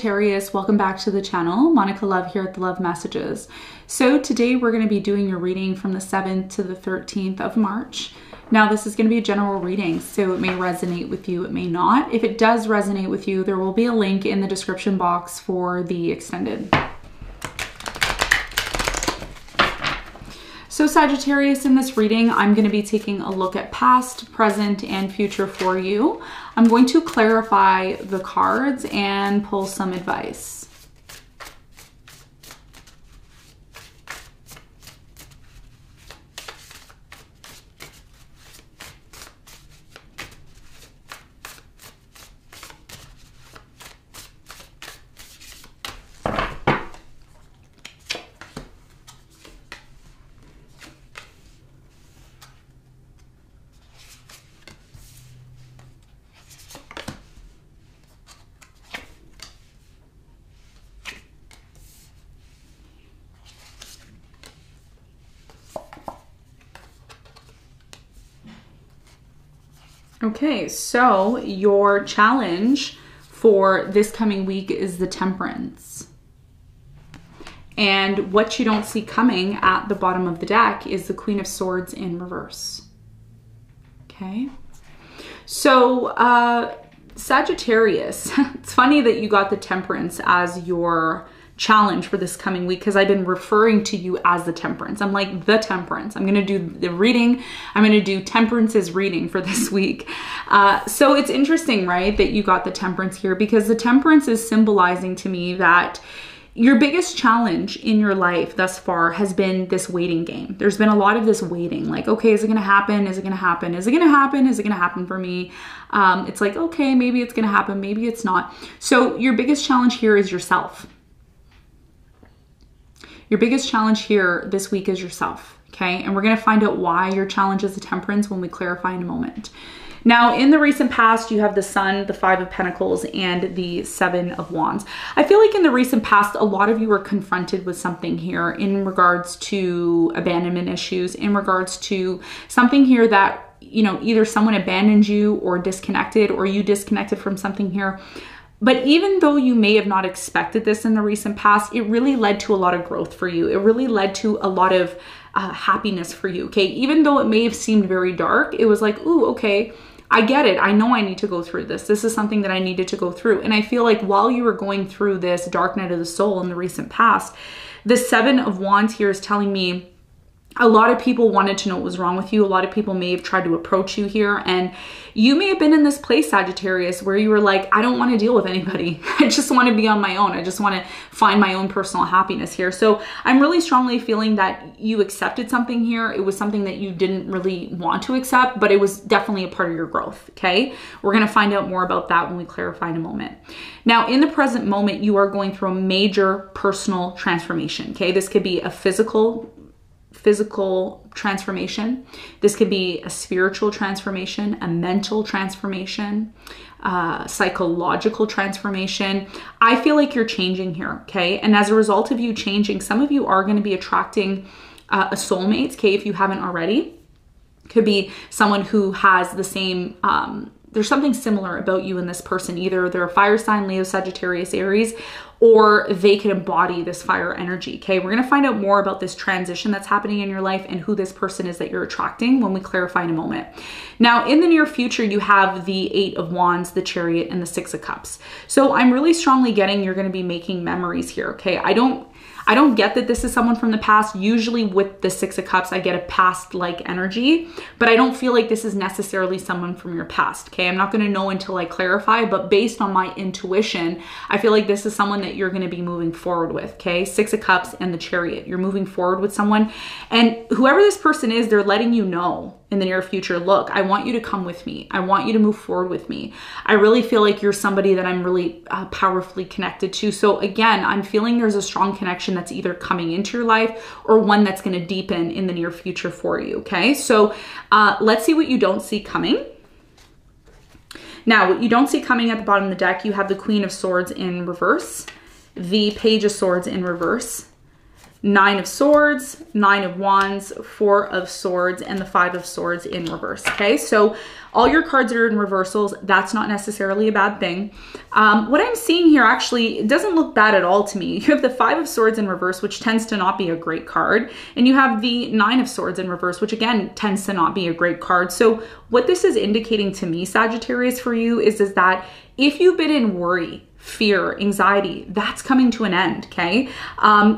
Sagittarius, welcome back to the channel. Monica Love here at the Love Messages. So today we're going to be doing your reading from the 7th to the 13th of March. Now this is going to be a general reading, so it may resonate with you, it may not. If it does resonate with you, there will be a link in the description box for the extended. So Sagittarius, in this reading, I'm going to be taking a look at past, present, and future for you. I'm going to clarify the cards and pull some advice. Okay, so your challenge for this coming week is the Temperance. And what you don't see coming at the bottom of the deck is the Queen of Swords in reverse. Okay, so Sagittarius, it's funny that you got the Temperance as your challenge for this coming week, because I've been referring to you as the Temperance. I'm like the Temperance. I'm going to do the reading. I'm going to do Temperance's reading for this week. So it's interesting, right, that you got the Temperance here, because the Temperance is symbolizing to me that your biggest challenge in your life thus far has been this waiting game. There's been a lot of this waiting, like, okay, is it going to happen? Is it going to happen? Is it going to happen? Is it going to happen for me? It's like, okay, maybe it's going to happen. Maybe it's not. So your biggest challenge here is yourself. Your biggest challenge here this week is yourself, okay? And we're going to find out why your challenge is the Temperance when we clarify in a moment. Now, in the recent past, you have the Sun, the Five of Pentacles, and the Seven of Wands. I feel like in the recent past, a lot of you were confronted with something here in regards to abandonment issues, in regards to something here that, you know, either someone abandoned you or disconnected, or you disconnected from something here. But even though you may have not expected this in the recent past, it really led to a lot of growth for you. It really led to a lot of happiness for you, okay? Even though it may have seemed very dark, it was like, ooh, okay, I get it. I know I need to go through this. This is something that I needed to go through. And I feel like while you were going through this dark night of the soul in the recent past, the Seven of Wands here is telling me a lot of people wanted to know what was wrong with you. A lot of people may have tried to approach you here, and you may have been in this place, Sagittarius, where you were like, I don't want to deal with anybody. I just want to be on my own. I just want to find my own personal happiness here. So I'm really strongly feeling that you accepted something here. It was something that you didn't really want to accept, but it was definitely a part of your growth, okay? We're going to find out more about that when we clarify in a moment. Now, in the present moment, you are going through a major personal transformation, okay? This could be a physical transformation. This could be a spiritual transformation, a mental transformation, psychological transformation. I feel like you're changing here, okay? And as a result of you changing, some of you are going to be attracting a soulmate, okay, if you haven't already. Could be someone who has the same, there's something similar about you and this person. Either they're a fire sign, Leo, Sagittarius, Aries, or they can embody this fire energy, okay? We're going to find out more about this transition that's happening in your life and who this person is that you're attracting when we clarify in a moment. Now, in the near future, you have the Eight of Wands, the Chariot, and the Six of Cups. So I'm really strongly getting you're going to be making memories here, okay? I don't get that this is someone from the past. Usually with the Six of Cups, I get a past-like energy, but I don't feel like this is necessarily someone from your past, okay? I'm not going to know until I clarify, but based on my intuition, I feel like this is someone that you're going to be moving forward with, okay? Six of Cups and the Chariot. You're moving forward with someone, and whoever this person is, they're letting you know in the near future, look, I want you to come with me. I want you to move forward with me. I really feel like you're somebody that I'm really powerfully connected to. So again, I'm feeling there's a strong connection that's either coming into your life or one that's going to deepen in the near future for you, okay? So let's see what you don't see coming. Now, what you don't see coming at the bottom of the deck, you have the Queen of Swords in reverse, the Page of Swords in reverse, Nine of Swords, Nine of Wands, Four of Swords, and the Five of Swords in reverse, okay? So All your cards are in reversals. That's not necessarily a bad thing. What I'm seeing here actually, it doesn't look bad at all to me. You have the Five of Swords in reverse, which tends to not be a great card. And you have the Nine of Swords in reverse, which again, tends to not be a great card. So what this is indicating to me, Sagittarius, for you is that if you've been in worry, fear, anxiety, that's coming to an end, okay?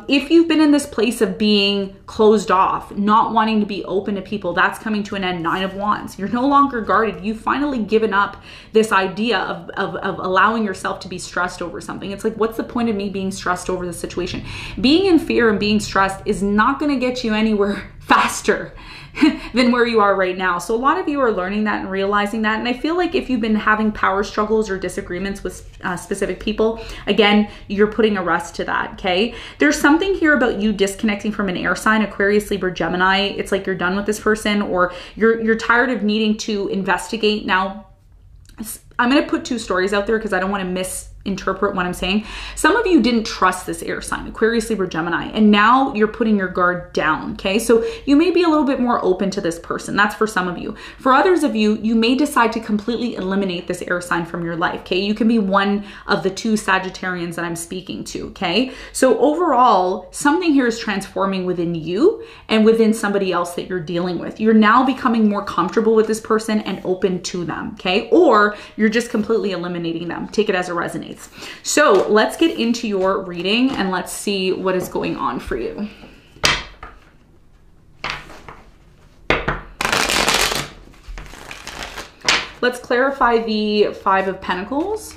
If you've been in this place of being closed off, not wanting to be open to people, that's coming to an end. Nine of Wands. You're no longer guarded. You've finally given up this idea of allowing yourself to be stressed over something. It's like, what's the point of me being stressed over the situation? Being in fear and being stressed is not going to get you anywhere faster than where you are right now. So a lot of you are learning that and realizing that. And I feel like if you've been having power struggles or disagreements with specific people, again, you're putting a rest to that, okay? There's something here about you disconnecting from an air sign, Aquarius, Libra, Gemini. It's like you're done with this person, or you're tired of needing to investigate. Now, I'm going to put two stories out there because I don't want to misinterpret what I'm saying. Some of you didn't trust this air sign, Aquarius, Libra, Gemini, and now you're putting your guard down, okay? So you may be a little bit more open to this person. That's for some of you. For others of you, you may decide to completely eliminate this air sign from your life, okay? You can be one of the two Sagittarians that I'm speaking to, okay? So overall, something here is transforming within you and within somebody else that you're dealing with. You're now becoming more comfortable with this person and open to them, okay? Or you're just completely eliminating them. Take it as it resonates. So let's get into your reading and let's see what is going on for you. Let's clarify the Five of Pentacles.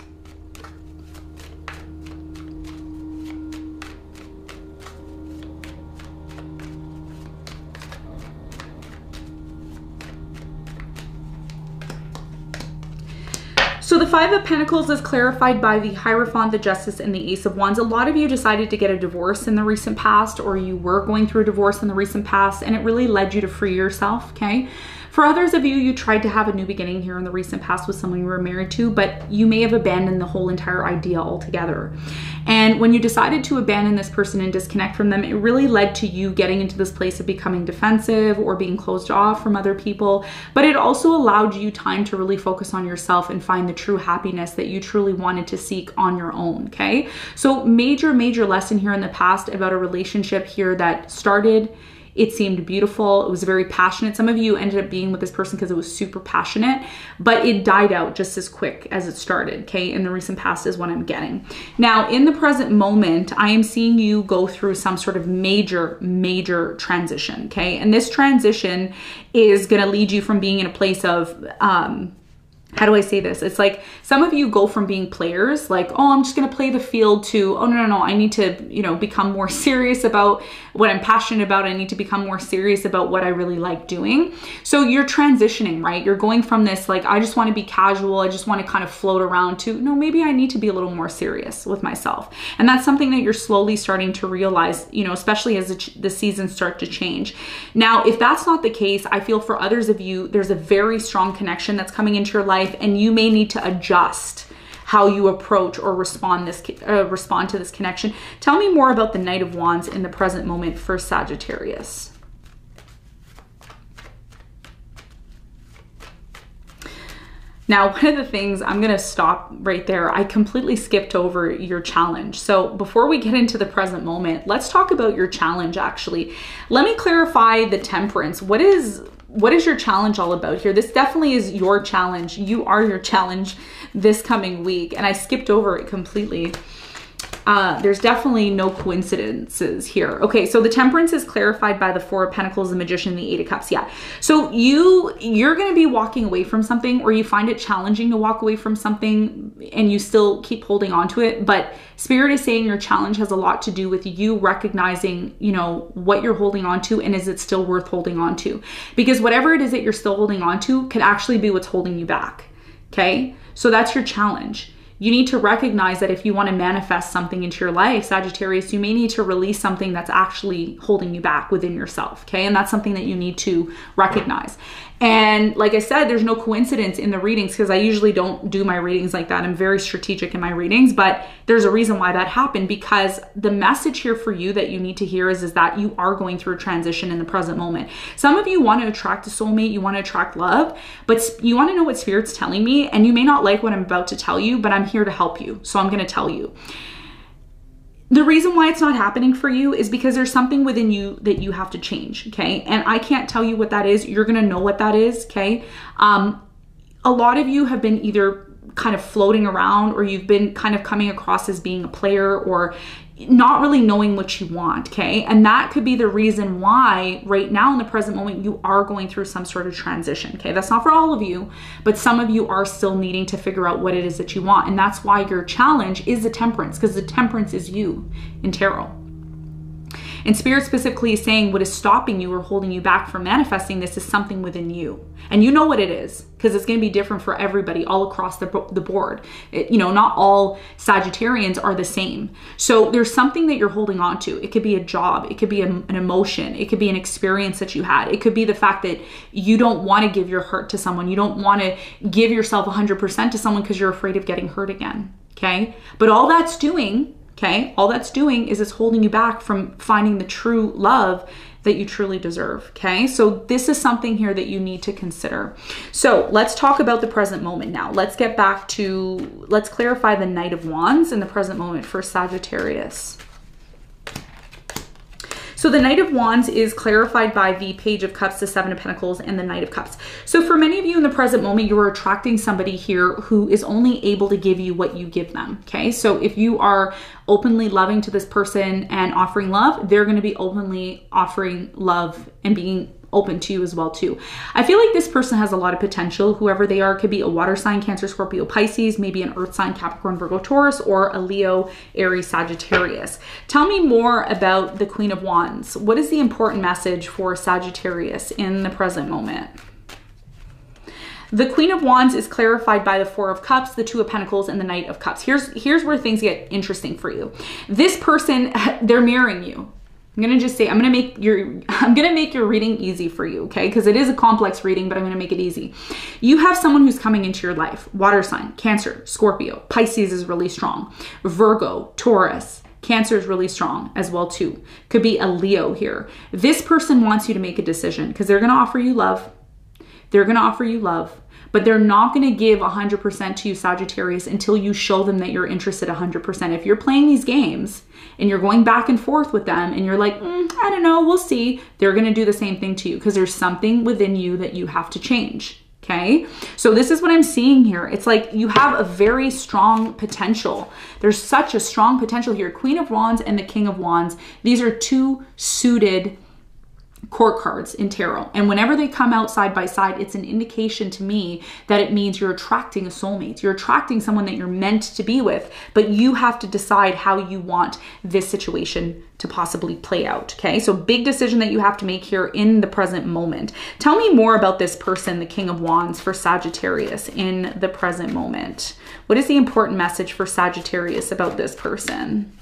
So the Five of Pentacles is clarified by the Hierophant, the Justice, and the Ace of Wands. A lot of you decided to get a divorce in the recent past, or you were going through a divorce in the recent past, and it really led you to free yourself, okay? For others of you, you tried to have a new beginning here in the recent past with someone you were married to, but you may have abandoned the whole entire idea altogether. And when you decided to abandon this person and disconnect from them, it really led to you getting into this place of becoming defensive or being closed off from other people. But it also allowed you time to really focus on yourself and find the true happiness that you truly wanted to seek on your own, okay? So major lesson here in the past about a relationship here that started. It seemed beautiful. It was very passionate. Some of you ended up being with this person because it was super passionate, but it died out just as quick as it started, okay? In the recent past is what I'm getting. Now, in the present moment, I am seeing you go through some sort of major transition, okay? And this transition is going to lead you from being in a place of, how do I say this? It's like some of you go from being players, like, oh, I'm just going to play the field, to, oh, no, I need to, become more serious about what I'm passionate about. I need to become more serious about what I really like doing. So you're transitioning, right? You're going from this, like, I just want to be casual. I just want to kind of float around, to, no, maybe I need to be a little more serious with myself. And that's something that you're slowly starting to realize, especially as the seasons start to change. Now, if that's not the case, I feel for others of you, there's a very strong connection that's coming into your life, and you may need to adjust how you approach or respond to this connection. Tell me more about the Knight of Wands in the present moment for Sagittarius. Now, one of the things, I'm going to stop right there. I completely skipped over your challenge. So before we get into the present moment, let's talk about your challenge, actually. Let me clarify the Temperance. What is your challenge all about here? This definitely is your challenge. You are your challenge this coming week. And I skipped over it completely. There's definitely no coincidences here. Okay, so the Temperance is clarified by the Four of Pentacles, the Magician, the Eight of Cups. Yeah. So you're going to be walking away from something, or you find it challenging to walk away from something and you still keep holding on to it. But Spirit is saying your challenge has a lot to do with you recognizing, what you're holding on to, and is it still worth holding on to? Because whatever it is that you're still holding on to could actually be what's holding you back. Okay. So that's your challenge. you need to recognize that if you want to manifest something into your life, Sagittarius, you may need to release something that's actually holding you back within yourself, okay? And that's something that you need to recognize. And like I said, there's no coincidence in the readings, because I usually don't do my readings like that. I'm very strategic in my readings, but there's a reason why that happened, because the message here for you that you need to hear is that you are going through a transition in the present moment. Some of you want to attract a soulmate, you want to attract love, but you want to know what Spirit's telling me, and you may not like what I'm about to tell you, but I'm here to help you. So I'm going to tell you. The reason why it's not happening for you is because there's something within you that you have to change, okay? And I can't tell you what that is. You're gonna know what that is, okay? A lot of you have been either kind of floating around, or you've been kind of coming across as being a player, or not really knowing what you want, okay? And that could be the reason why right now in the present moment you are going through some sort of transition, okay? That's not for all of you, but some of you are still needing to figure out what it is that you want. And that's why your challenge is the Temperance, because the Temperance is you in tarot. And Spirit specifically is saying what is stopping you or holding you back from manifesting this is something within you. And you know what it is, because it's going to be different for everybody all across the board. You know, not all Sagittarians are the same. So there's something that you're holding on to. It could be a job. It could be an emotion. It could be an experience that you had. It could be the fact that you don't want to give your heart to someone. You don't want to give yourself 100% to someone because you're afraid of getting hurt again. Okay. But all that's doing, okay, all that's doing is it's holding you back from finding the true love that you truly deserve, okay? So this is something here that you need to consider. So let's talk about the present moment now. Let's get back to, let's clarify the Knight of Wands in the present moment for Sagittarius. So the Knight of Wands is clarified by the Page of Cups, the Seven of Pentacles, and the Knight of Cups. So for many of you in the present moment, you're attracting somebody here who is only able to give you what you give them, okay? So if you are openly loving to this person and offering love, they're going to be openly offering love and being open to you as well too. I feel like this person has a lot of potential. Whoever they are could be a water sign, Cancer, Scorpio, Pisces, maybe an earth sign, Capricorn, Virgo, Taurus, or a Leo, Aries, Sagittarius. Tell me more about the Queen of Wands. What is the important message for Sagittarius in the present moment? The Queen of Wands is clarified by the Four of Cups, the Two of Pentacles, and the Knight of Cups. Here's where things get interesting for you. This person, they're mirroring you. I'm going to just say, I'm going to make your reading easy for you, okay? Because it is a complex reading, but I'm going to make it easy. You have someone who's coming into your life. Water sign, Cancer, Scorpio, Pisces is really strong. Virgo, Taurus, Cancer is really strong as well too. Could be a Leo here. This person wants you to make a decision because they're going to offer you love. They're going to offer you love, but they're not going to give 100% to you, Sagittarius, until you show them that you're interested 100%. If you're playing these games and you're going back and forth with them and you're like, I don't know, we'll see, they're going to do the same thing to you because there's something within you that you have to change. Okay, so this is what I'm seeing here. It's like you have a very strong potential. There's such a strong potential here. Queen of Wands and the King of Wands. These are two suited court cards in tarot, and whenever they come out side by side, it's an indication to me that it means you're attracting a soulmate. You're attracting someone that you're meant to be with, but you have to decide how you want this situation to possibly play out. Okay, so big decision that you have to make here in the present moment. Tell me more about this person, the King of Wands, for Sagittarius in the present moment. What is the important message for Sagittarius about this person?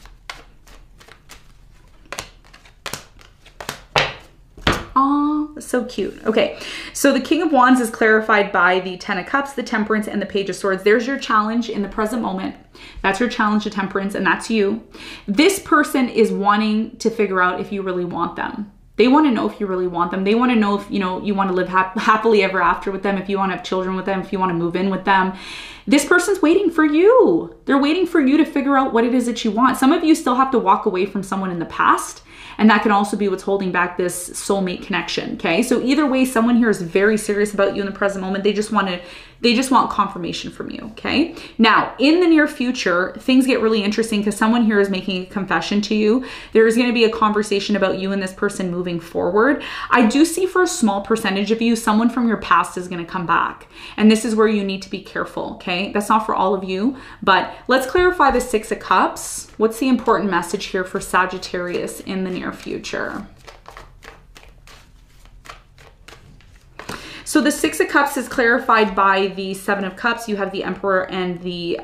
Oh, so cute. Okay, so the King of Wands is clarified by the Ten of Cups, the Temperance, and the Page of Swords. There's your challenge in the present moment. That's your challenge to Temperance, and that's you. This person is wanting to figure out if you really want them. They want to know if you really want them. They want to know if, you know, you want to live happily ever after with them, if you want to have children with them, if you want to move in with them. This person's waiting for you. They're waiting for you to figure out what it is that you want. Some of you still have to walk away from someone in the past, and that can also be what's holding back this soulmate connection, okay? So either way, someone here is very serious about you in the present moment. They just want confirmation from you, okay? Now, in the near future, things get really interesting because someone here is making a confession to you. There is going to be a conversation about you and this person moving forward. I do see for a small percentage of you, someone from your past is going to come back. And this is where you need to be careful, okay? That's not for all of you, but let's clarify the Six of Cups. What's the important message here for Sagittarius in the near future? So the Six of Cups is clarified by the Seven of Cups. You have the Emperor and the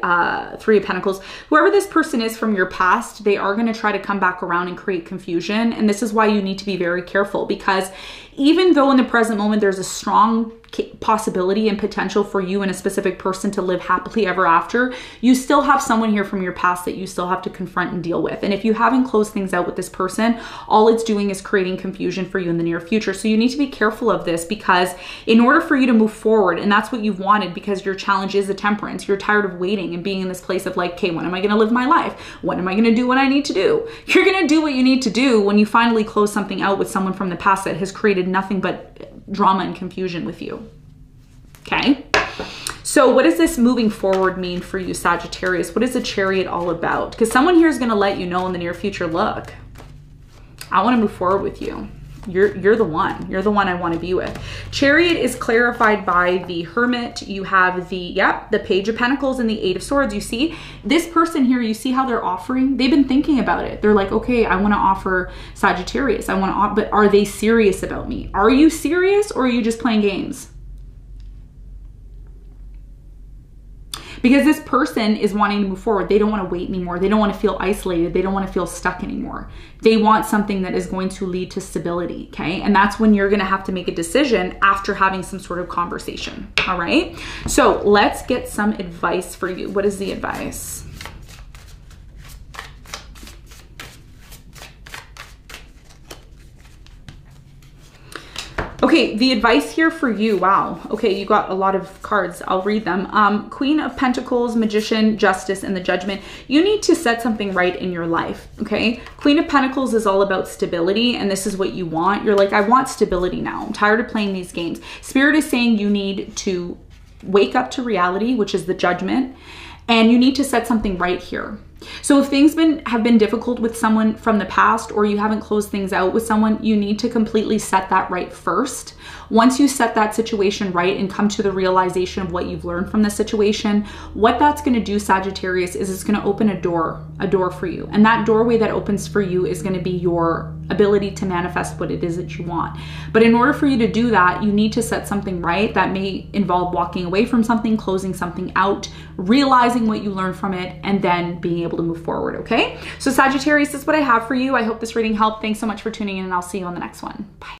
Three of Pentacles. Whoever this person is from your past, they are going to try to come back around and create confusion. And this is why you need to be very careful, because even though in the present moment there's a strong possibility and potential for you and a specific person to live happily ever after, you still have someone here from your past that you still have to confront and deal with. And if you haven't closed things out with this person, all it's doing is creating confusion for you in the near future. So you need to be careful of this, because in order for you to move forward, and that's what you've wanted, because your challenge is the Temperance, you're tired of waiting and being in this place of like, okay, when am I going to live my life? When am I going to do what I need to do? You're going to do what you need to do when you finally close something out with someone from the past that has created nothing but drama and confusion with you. Okay. So what does this moving forward mean for you, Sagittarius? What is the Chariot all about? Because someone here is going to let you know in the near future, look, I want to move forward with you. You're the one. You're the one I want to be with. Chariot is clarified by the Hermit. You have the Page of Pentacles and the Eight of Swords. You see this person here, you see how they're offering? They've been thinking about it. They're like, okay, I want to offer Sagittarius. But are they serious about me? Are you serious, or are you just playing games? Because this person is wanting to move forward. They don't want to wait anymore. They don't want to feel isolated. They don't want to feel stuck anymore. They want something that is going to lead to stability, okay? And that's when you're going to have to make a decision after having some sort of conversation, all right? So let's get some advice for you. What is the advice? Okay, the advice here for you, wow. Okay, you got a lot of cards. I'll read them. Queen of Pentacles, Magician, Justice, and the Judgment. You need to set something right in your life, okay? Queen of Pentacles is all about stability, and this is what you want. You're like, I want stability now. I'm tired of playing these games. Spirit is saying you need to wake up to reality, which is the Judgment, and you need to set something right here. So if things have been difficult with someone from the past, or you haven't closed things out with someone, you need to completely set that right first. Once you set that situation right and come to the realization of what you've learned from the situation, what that's going to do, Sagittarius, is it's going to open a door for you. And that doorway that opens for you is going to be your ability to manifest what it is that you want. But in order for you to do that, you need to set something right. That may involve walking away from something, closing something out, realizing what you learned from it, and then being able to move forward, okay? So Sagittarius, this is what I have for you. I hope this reading helped. Thanks so much for tuning in, and I'll see you on the next one. Bye.